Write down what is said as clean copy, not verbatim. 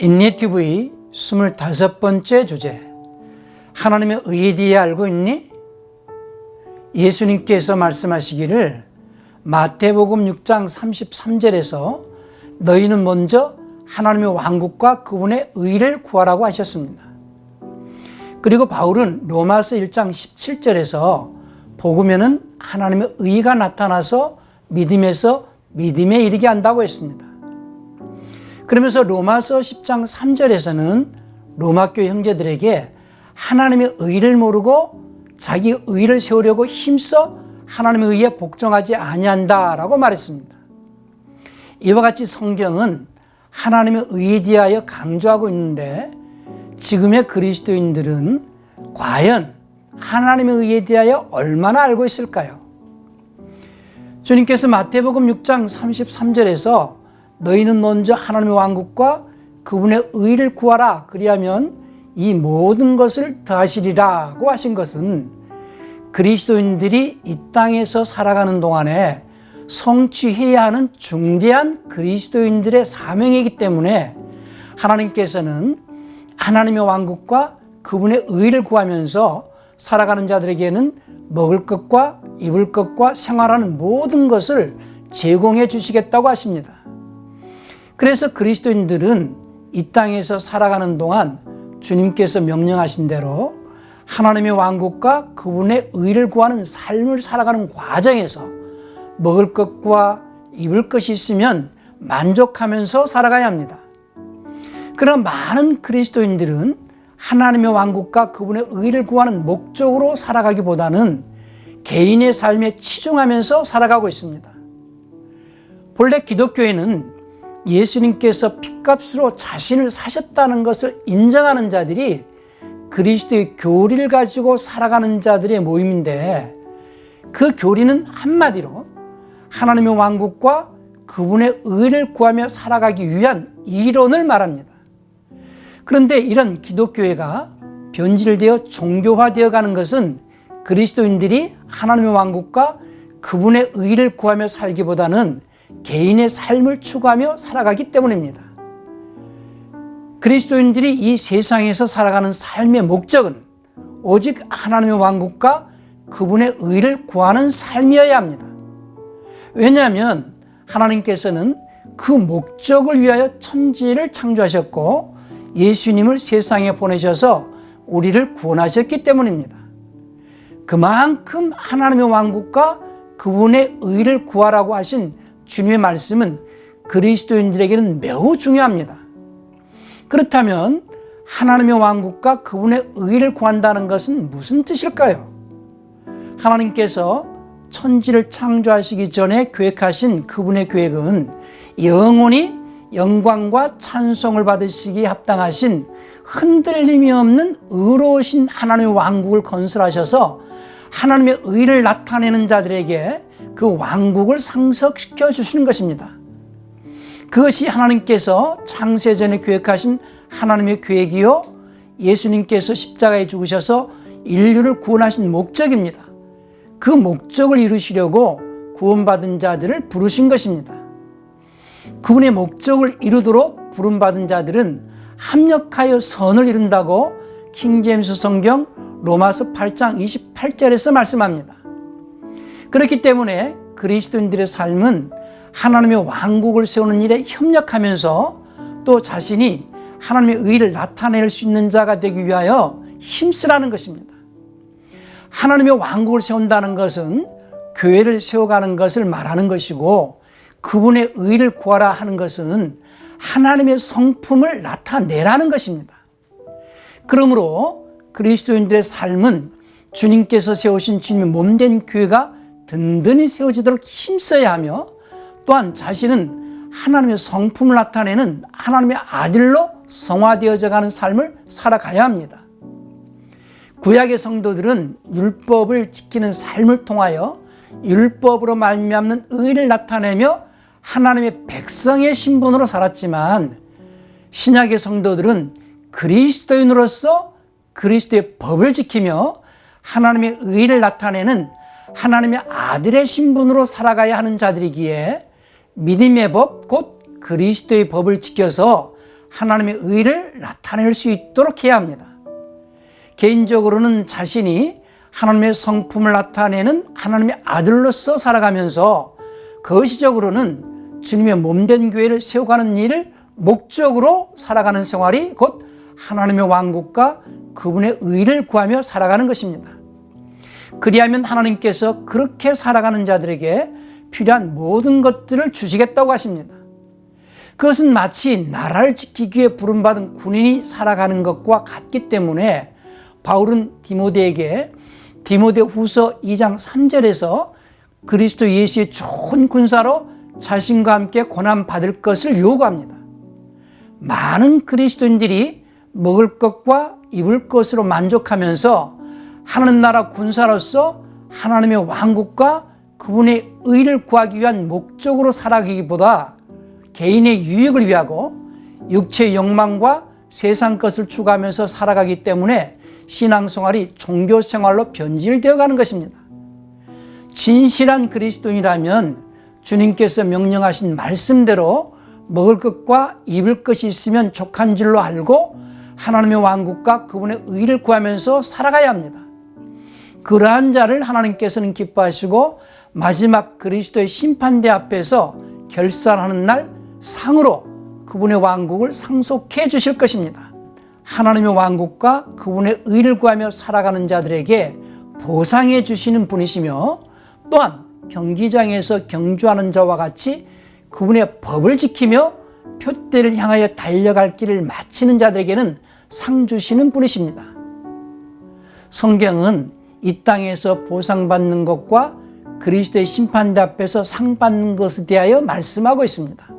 인내TV 25번째 주제, 하나님의 의에 대해 알고 있니? 예수님께서 말씀하시기를 마태복음 6장 33절에서 너희는 먼저 하나님의 왕국과 그분의 의를 구하라고 하셨습니다. 그리고 바울은 로마서 1장 17절에서 복음에는 하나님의 의가 나타나서 믿음에서 믿음에 이르게 한다고 했습니다. 그러면서 로마서 10장 3절에서는 로마교회 형제들에게 하나님의 의를 모르고 자기 의를 세우려고 힘써 하나님의 의에 복종하지 아니한다라고 말했습니다. 이와 같이 성경은 하나님의 의에 대하여 강조하고 있는데 지금의 그리스도인들은 과연 하나님의 의에 대하여 얼마나 알고 있을까요? 주님께서 마태복음 6장 33절에서 너희는 먼저 하나님의 왕국과 그분의 의를 구하라, 그리하면 이 모든 것을 더하시리라고 하신 것은 그리스도인들이 이 땅에서 살아가는 동안에 성취해야 하는 중대한 그리스도인들의 사명이기 때문에 하나님께서는 하나님의 왕국과 그분의 의를 구하면서 살아가는 자들에게는 먹을 것과 입을 것과 생활하는 모든 것을 제공해 주시겠다고 하십니다. 그래서 그리스도인들은 이 땅에서 살아가는 동안 주님께서 명령하신 대로 하나님의 왕국과 그분의 의를 구하는 삶을 살아가는 과정에서 먹을 것과 입을 것이 있으면 만족하면서 살아가야 합니다. 그러나 많은 그리스도인들은 하나님의 왕국과 그분의 의를 구하는 목적으로 살아가기보다는 개인의 삶에 치중하면서 살아가고 있습니다. 본래 기독교에는 예수님께서 핏값으로 자신을 사셨다는 것을 인정하는 자들이 그리스도의 교리를 가지고 살아가는 자들의 모임인데, 그 교리는 한마디로 하나님의 왕국과 그분의 의를 구하며 살아가기 위한 이론을 말합니다. 그런데 이런 기독교회가 변질되어 종교화되어 가는 것은 그리스도인들이 하나님의 왕국과 그분의 의를 구하며 살기보다는 개인의 삶을 추구하며 살아가기 때문입니다. 그리스도인들이 이 세상에서 살아가는 삶의 목적은 오직 하나님의 왕국과 그분의 의를 구하는 삶이어야 합니다. 왜냐하면 하나님께서는 그 목적을 위하여 천지를 창조하셨고 예수님을 세상에 보내셔서 우리를 구원하셨기 때문입니다. 그만큼 하나님의 왕국과 그분의 의를 구하라고 하신 주님의 말씀은 그리스도인들에게는 매우 중요합니다. 그렇다면 하나님의 왕국과 그분의 의를 구한다는 것은 무슨 뜻일까요? 하나님께서 천지를 창조하시기 전에 계획하신 그분의 계획은 영원히 영광과 찬송을 받으시기에 합당하신 흔들림이 없는 의로우신 하나님의 왕국을 건설하셔서 하나님의 의를 나타내는 자들에게 그 왕국을 상속시켜 주시는 것입니다. 그것이 하나님께서 창세전에 계획하신 하나님의 계획이요, 예수님께서 십자가에 죽으셔서 인류를 구원하신 목적입니다. 그 목적을 이루시려고 구원받은 자들을 부르신 것입니다. 그분의 목적을 이루도록 부름받은 자들은 합력하여 선을 이룬다고 킹제임스 성경 로마서 8장 28절에서 말씀합니다. 그렇기 때문에 그리스도인들의 삶은 하나님의 왕국을 세우는 일에 협력하면서 또 자신이 하나님의 의를 나타낼 수 있는 자가 되기 위하여 힘쓰라는 것입니다. 하나님의 왕국을 세운다는 것은 교회를 세워가는 것을 말하는 것이고, 그분의 의를 구하라 하는 것은 하나님의 성품을 나타내라는 것입니다. 그러므로 그리스도인들의 삶은 주님께서 세우신 주님의 몸된 교회가 든든히 세워지도록 힘써야 하며, 또한 자신은 하나님의 성품을 나타내는 하나님의 아들로 성화되어져 가는 삶을 살아가야 합니다. 구약의 성도들은 율법을 지키는 삶을 통하여 율법으로 말미암는 의를 나타내며 하나님의 백성의 신분으로 살았지만, 신약의 성도들은 그리스도인으로서 그리스도의 법을 지키며 하나님의 의를 나타내는 하나님의 아들의 신분으로 살아가야 하는 자들이기에 믿음의 법, 곧 그리스도의 법을 지켜서 하나님의 의를 나타낼 수 있도록 해야 합니다. 개인적으로는 자신이 하나님의 성품을 나타내는 하나님의 아들로서 살아가면서 거시적으로는 주님의 몸된 교회를 세워가는 일을 목적으로 살아가는 생활이 곧 하나님의 왕국과 그분의 의를 구하며 살아가는 것입니다. 그리하면 하나님께서 그렇게 살아가는 자들에게 필요한 모든 것들을 주시겠다고 하십니다. 그것은 마치 나라를 지키기 위해 부름받은 군인이 살아가는 것과 같기 때문에 바울은 디모데에게 디모데후서 2장 3절에서 그리스도 예수의 좋은 군사로 자신과 함께 고난받을 것을 요구합니다. 많은 그리스도인들이 먹을 것과 입을 것으로 만족하면서 하나님 나라 군사로서 하나님의 왕국과 그분의 의를 구하기 위한 목적으로 살아가기보다 개인의 유익을 위하고 육체의 욕망과 세상 것을 추구하면서 살아가기 때문에 신앙생활이 종교생활로 변질되어 가는 것입니다. 진실한 그리스도인이라면 주님께서 명령하신 말씀대로 먹을 것과 입을 것이 있으면 족한 줄로 알고 하나님의 왕국과 그분의 의를 구하면서 살아가야 합니다. 그러한 자를 하나님께서는 기뻐하시고 마지막 그리스도의 심판대 앞에서 결산하는 날 상으로 그분의 왕국을 상속해 주실 것입니다. 하나님의 왕국과 그분의 의를 구하며 살아가는 자들에게 보상해 주시는 분이시며 또한 경기장에서 경주하는 자와 같이 그분의 법을 지키며 표대를 향하여 달려갈 길을 마치는 자들에게는 상 주시는 분이십니다. 성경은 이 땅에서 보상받는 것과 그리스도의 심판대 앞에서 상 받는 것에 대하여 말씀하고 있습니다.